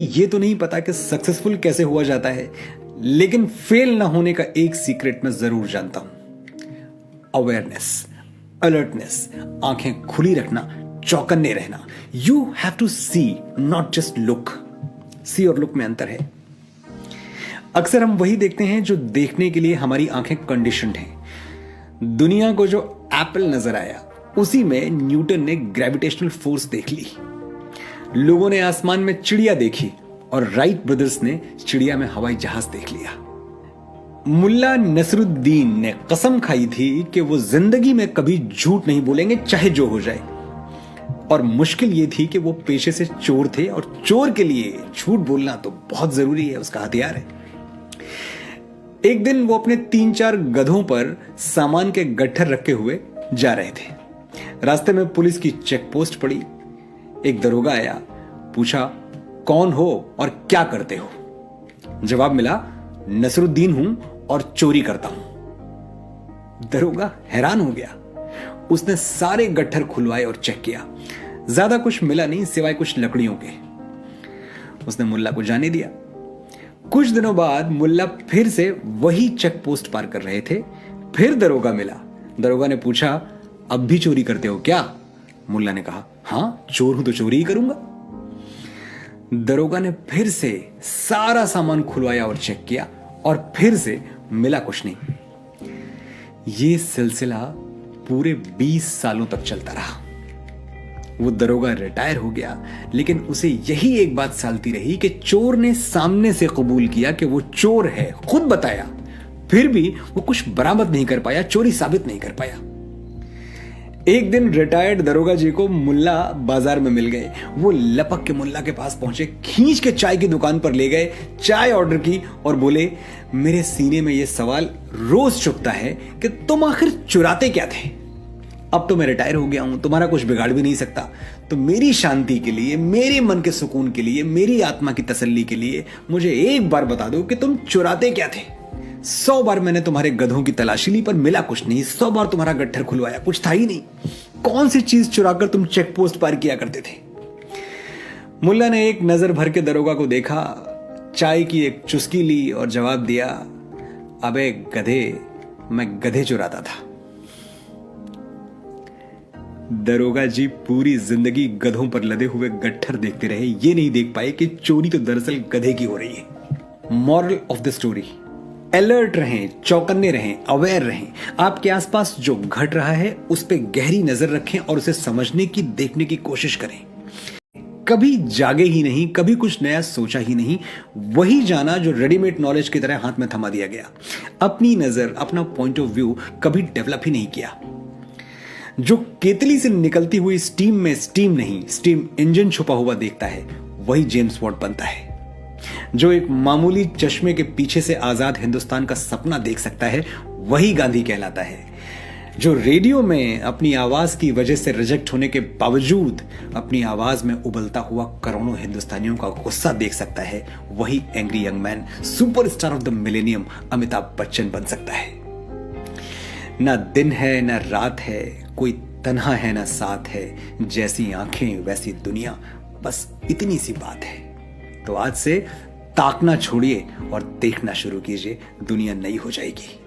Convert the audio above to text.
ये तो नहीं पता कि सक्सेसफुल कैसे हुआ जाता है, लेकिन फेल ना होने का एक सीक्रेट मैं जरूर जानता हूं। अवेयरनेस, अलर्टनेस, आंखें खुली रखना, चौकन्ने रहना। You have to see, not just look. See और लुक में अंतर है। अक्सर हम वही देखते हैं जो देखने के लिए हमारी आंखें कंडीशनड हैं। दुनिया को जो एप्पल नजर आया, उसी में न्यूटन ने ग्रेविटेशनल फोर्स देख ली। लोगों ने आसमान में चिड़िया देखी और राइट ब्रदर्स ने चिड़िया में हवाई जहाज देख लिया। मुल्ला नसरुद्दीन ने कसम खाई थी कि वो जिंदगी में कभी झूठ नहीं बोलेंगे, चाहे जो हो जाए। और मुश्किल ये थी कि वो पेशे से चोर थे और चोर के लिए झूठ बोलना तो बहुत जरूरी है, उसका हथियार है। एक दिन वो अपने 3-4 गधों पर सामान के गट्ठर रखे हुए जा रहे थे। रास्ते में पुलिस की चेक पोस्ट पड़ी। एक दरोगा आया, पूछा, कौन हो और क्या करते हो? जवाब मिला, नसरुद्दीन हूं और चोरी करता हूं। दरोगा हैरान हो गया। उसने सारे गट्ठर खुलवाए और चेक किया। ज्यादा कुछ मिला नहीं सिवाय कुछ लकड़ियों के। उसने मुल्ला को जाने दिया। कुछ दिनों बाद मुल्ला फिर से वही चेक पोस्ट पार कर रहे थे। फिर दरोगा मिला। दरोगा ने पूछा, अब भी चोरी करते हो क्या? मुल्ला ने कहा, हां, चोर हूं तो चोरी ही करूंगा। दरोगा ने फिर से सारा सामान खुलवाया और चेक किया और फिर से मिला कुछ नहीं। यह सिलसिला पूरे 20 सालों तक चलता रहा। वो दरोगा रिटायर हो गया, लेकिन उसे यही एक बात सालती रही कि चोर ने सामने से कबूल किया कि वो चोर है, खुद बताया, फिर भी वो कुछ बरामद नहीं कर पाया, चोरी साबित नहीं कर पाया। एक दिन रिटायर्ड दरोगा जी को मुल्ला बाजार में मिल गए। वो लपक के मुल्ला के पास पहुंचे, खींच के चाय की दुकान पर ले गए, चाय ऑर्डर की और बोले, मेरे सीने में यह सवाल रोज चुभता है कि तुम आखिर चुराते क्या थे? अब तो मैं रिटायर हो गया हूं, तुम्हारा कुछ बिगाड़ भी नहीं सकता, तो मेरी शांति के लिए, मेरे मन के सुकून के लिए, मेरी आत्मा की तसल्ली के लिए मुझे एक बार बता दो कि तुम चुराते क्या थे। 100 बार मैंने तुम्हारे गधों की तलाशी ली पर मिला कुछ नहीं। 100 बार तुम्हारा गट्ठर खुलवाया, कुछ था ही नहीं। कौन सी चीज चुराकर तुम चेक पोस्ट पार किया करते थे? मुल्ला ने एक नजर भर के दरोगा को देखा, चाय की एक चुस्की ली और जवाब दिया, अबे गधे, मैं गधे चुराता था। दरोगा जी पूरी जिंदगी गधों पर लदे हुए गट्ठर देखते रहे। ये नहीं देख पाए कि चोरी तो दरअसल गधे की हो रही है। Moral of the story, alert रहें, चौकन्ने रहें, अवेयर रहें। आपके आसपास जो घट रहा है उस पर गहरी नजर रखें और उसे समझने की, देखने की कोशिश करें। कभी जागे ही नहीं, कभी कुछ नया सोचा ही नहीं, वही जाना जो रेडीमेड नॉलेज की तरह हाथ में थमा दिया गया। अपनी नजर, अपना पॉइंट ऑफ व्यू कभी डेवलप ही नहीं किया। जो केतली से निकलती हुई स्टीम में स्टीम नहीं, स्टीम इंजन छुपा हुआ देखता है, वही जेम्स बॉन्ड बनता है। जो एक मामूली चश्मे के पीछे से आजाद हिंदुस्तान का सपना देख सकता है, वही गांधी कहलाता है। जो रेडियो में अपनी आवाज की वजह से रिजेक्ट होने के बावजूद अपनी आवाज में उबलता हुआ करोड़ों हिंदुस्तानियों का गुस्सा देख सकता है, वही angry young man, superstar of the millennium Amitabh Bachchan बन सकता है। ना दिन है ना रात है, कोई तन्हा है ना साथ है, जैसी आंखें वैसी दुनिया, बस इतनी सी बात है। तो आज से ताकना छोड़िए और देखना शुरू कीजिए, दुनिया नई हो जाएगी।